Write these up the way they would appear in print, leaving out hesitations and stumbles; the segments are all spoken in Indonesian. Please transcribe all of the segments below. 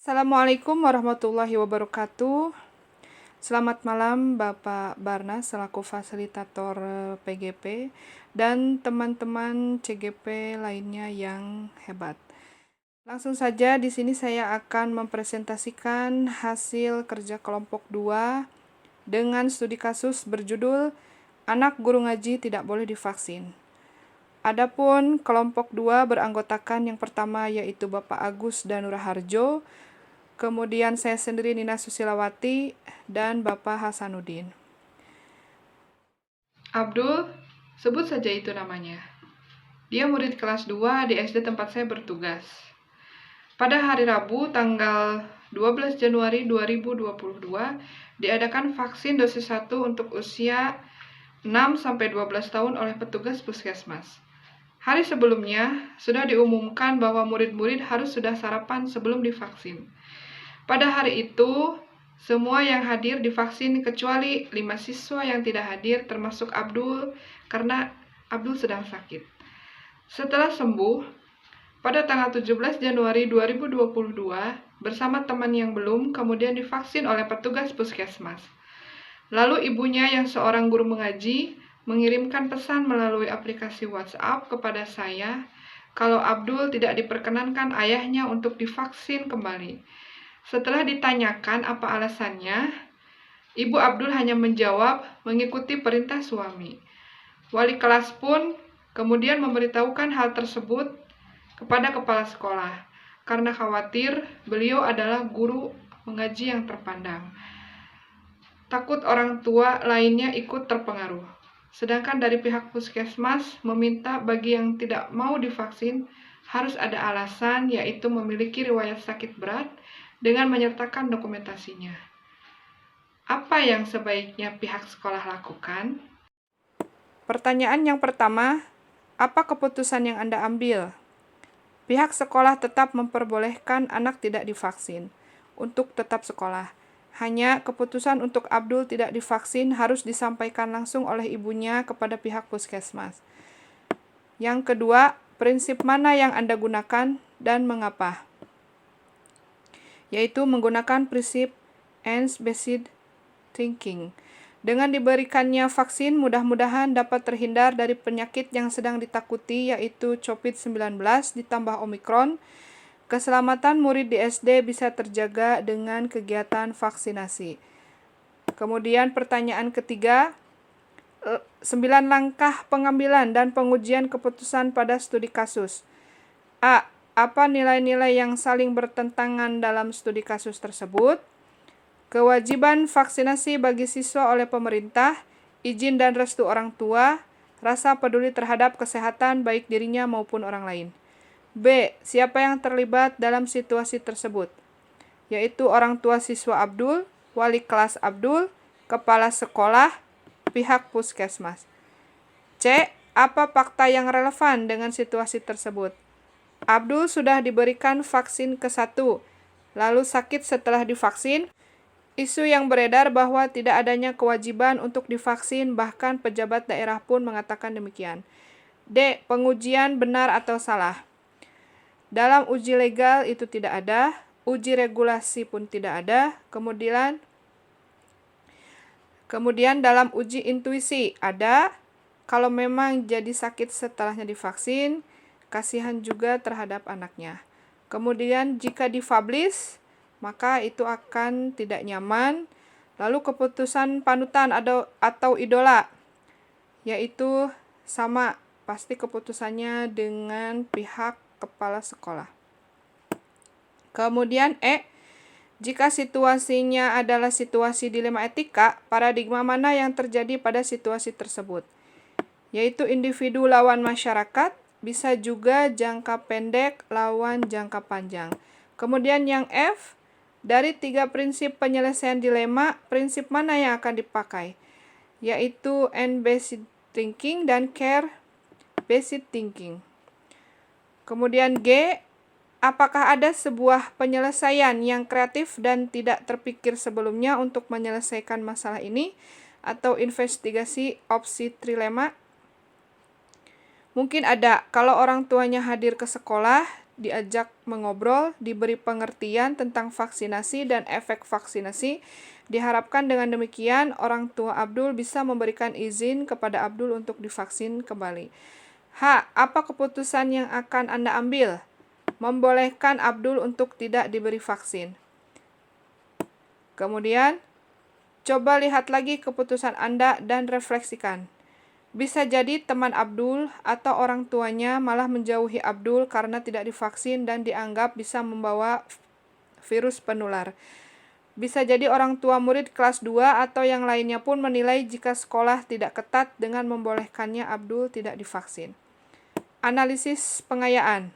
Assalamualaikum warahmatullahi wabarakatuh. Selamat malam Bapak Barna selaku fasilitator PGP dan teman-teman CGP lainnya yang hebat. Langsung saja di sini saya akan mempresentasikan hasil kerja kelompok 2 dengan studi kasus berjudul Anak Guru Ngaji Tidak Boleh Divaksin. Adapun kelompok 2 beranggotakan yang pertama yaitu Bapak Agus Danura Harjo, kemudian saya sendiri Nina Susilawati, dan Bapak Hasanuddin. Abdul, sebut saja itu namanya. Dia murid kelas 2 di SD tempat saya bertugas. Pada hari Rabu tanggal 12 Januari 2022 diadakan vaksin dosis 1 untuk usia 6-12 tahun oleh petugas puskesmas. Hari sebelumnya sudah diumumkan bahwa murid-murid harus sudah sarapan sebelum divaksin. Pada hari itu, semua yang hadir divaksin kecuali 5 siswa yang tidak hadir termasuk Abdul karena Abdul sedang sakit. Setelah sembuh, pada tanggal 17 Januari 2022, bersama teman yang belum kemudian divaksin oleh petugas puskesmas. Lalu ibunya yang seorang guru mengaji mengirimkan pesan melalui aplikasi WhatsApp kepada saya kalau Abdul tidak diperkenankan ayahnya untuk divaksin kembali. Setelah ditanyakan apa alasannya, Ibu Abdul hanya menjawab mengikuti perintah suami. Wali kelas pun kemudian memberitahukan hal tersebut kepada kepala sekolah karena khawatir beliau adalah guru mengaji yang terpandang. Takut orang tua lainnya ikut terpengaruh. Sedangkan dari pihak puskesmas meminta bagi yang tidak mau divaksin harus ada alasan, yaitu memiliki riwayat sakit berat dengan menyertakan dokumentasinya. Apa yang sebaiknya pihak sekolah lakukan? Pertanyaan yang pertama, apa keputusan yang Anda ambil? Pihak sekolah tetap memperbolehkan anak tidak divaksin untuk tetap sekolah. Hanya keputusan untuk Abdul tidak divaksin harus disampaikan langsung oleh ibunya kepada pihak puskesmas. Yang kedua, prinsip mana yang Anda gunakan dan mengapa? Yaitu menggunakan prinsip evidence-based thinking. Dengan diberikannya vaksin, mudah-mudahan dapat terhindar dari penyakit yang sedang ditakuti, yaitu COVID-19 ditambah Omikron. Keselamatan murid di SD bisa terjaga dengan kegiatan vaksinasi. Kemudian pertanyaan ketiga, 9 langkah pengambilan dan pengujian keputusan pada studi kasus. A. Apa nilai-nilai yang saling bertentangan dalam studi kasus tersebut? Kewajiban vaksinasi bagi siswa oleh pemerintah, izin dan restu orang tua, rasa peduli terhadap kesehatan baik dirinya maupun orang lain. B. Siapa yang terlibat dalam situasi tersebut? Yaitu orang tua siswa Abdul, wali kelas Abdul, kepala sekolah, pihak puskesmas. C. Apa fakta yang relevan dengan situasi tersebut? Abdul sudah diberikan vaksin ke-1, lalu sakit setelah divaksin. Isu yang beredar bahwa tidak adanya kewajiban untuk divaksin, bahkan pejabat daerah pun mengatakan demikian. D. Pengujian benar atau salah. Dalam uji legal itu tidak ada, uji regulasi pun tidak ada, kemudian dalam uji intuisi ada, kalau memang jadi sakit setelahnya divaksin, kasihan juga terhadap anaknya. Kemudian jika dipublish, maka itu akan tidak nyaman. Lalu keputusan panutan atau idola, yaitu sama, pasti keputusannya dengan pihak kepala sekolah. Kemudian E. Jika situasinya adalah situasi dilema etika, paradigma mana yang terjadi pada situasi tersebut? Yaitu individu lawan masyarakat, bisa juga jangka pendek lawan jangka panjang. Kemudian yang F, dari 3 prinsip penyelesaian dilema, prinsip mana yang akan dipakai? Yaitu evidence-based thinking dan care-based thinking. Kemudian G, apakah ada sebuah penyelesaian yang kreatif dan tidak terpikir sebelumnya untuk menyelesaikan masalah ini, atau investigasi opsi trilema? Mungkin ada, kalau orang tuanya hadir ke sekolah diajak mengobrol, diberi pengertian tentang vaksinasi dan efek vaksinasi. Diharapkan dengan demikian, orang tua Abdul bisa memberikan izin kepada Abdul untuk divaksin kembali. H. Apa keputusan yang akan Anda ambil? Membolehkan Abdul untuk tidak diberi vaksin. Kemudian, coba lihat lagi keputusan Anda dan refleksikan. Bisa jadi teman Abdul atau orang tuanya malah menjauhi Abdul karena tidak divaksin dan dianggap bisa membawa virus penular. Bisa jadi orang tua murid kelas 2 atau yang lainnya pun menilai jika sekolah tidak ketat dengan membolehkannya Abdul tidak divaksin. Analisis pengayaan.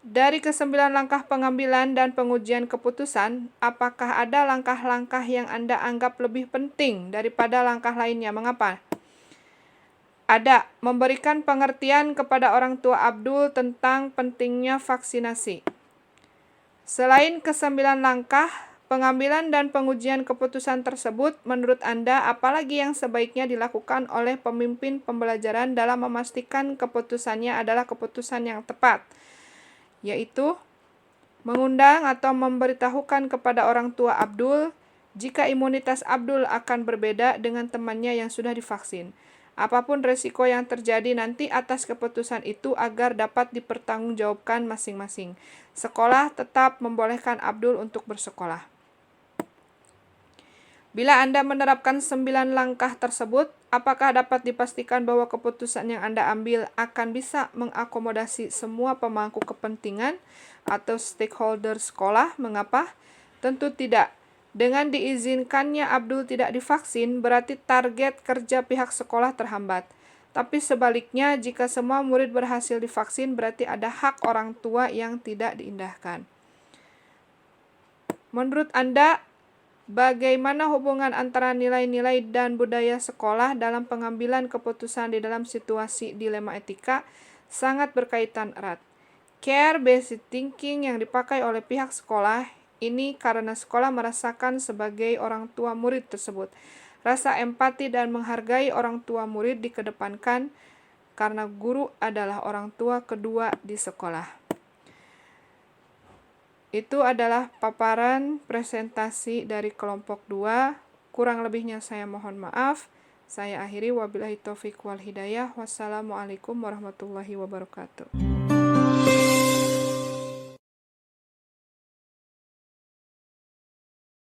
Dari ke-9 langkah pengambilan dan pengujian keputusan, apakah ada langkah-langkah yang Anda anggap lebih penting daripada langkah lainnya? Mengapa? Ada, memberikan pengertian kepada orang tua Abdul tentang pentingnya vaksinasi. Selain ke-9 langkah, pengambilan dan pengujian keputusan tersebut, menurut Anda, apalagi yang sebaiknya dilakukan oleh pemimpin pembelajaran dalam memastikan keputusannya adalah keputusan yang tepat? Yaitu mengundang atau memberitahukan kepada orang tua Abdul jika imunitas Abdul akan berbeda dengan temannya yang sudah divaksin. Apapun resiko yang terjadi nanti atas keputusan itu agar dapat dipertanggungjawabkan masing-masing. Sekolah tetap membolehkan Abdul untuk bersekolah. Bila Anda menerapkan 9 langkah tersebut, apakah dapat dipastikan bahwa keputusan yang Anda ambil akan bisa mengakomodasi semua pemangku kepentingan atau stakeholder sekolah? Mengapa? Tentu tidak. Dengan diizinkannya Abdul tidak divaksin, berarti target kerja pihak sekolah terhambat. Tapi sebaliknya, jika semua murid berhasil divaksin, berarti ada hak orang tua yang tidak diindahkan. Menurut Anda, bagaimana hubungan antara nilai-nilai dan budaya sekolah dalam pengambilan keputusan di dalam situasi dilema etika? Sangat berkaitan erat. Care-based thinking yang dipakai oleh pihak sekolah ini karena sekolah merasakan sebagai orang tua murid tersebut. Rasa empati dan menghargai orang tua murid dikedepankan karena guru adalah orang tua kedua di sekolah. Itu adalah paparan presentasi dari kelompok 2. Kurang lebihnya saya mohon maaf. Saya akhiri, wabillahi taufiq wal hidayah. Wassalamualaikum warahmatullahi wabarakatuh.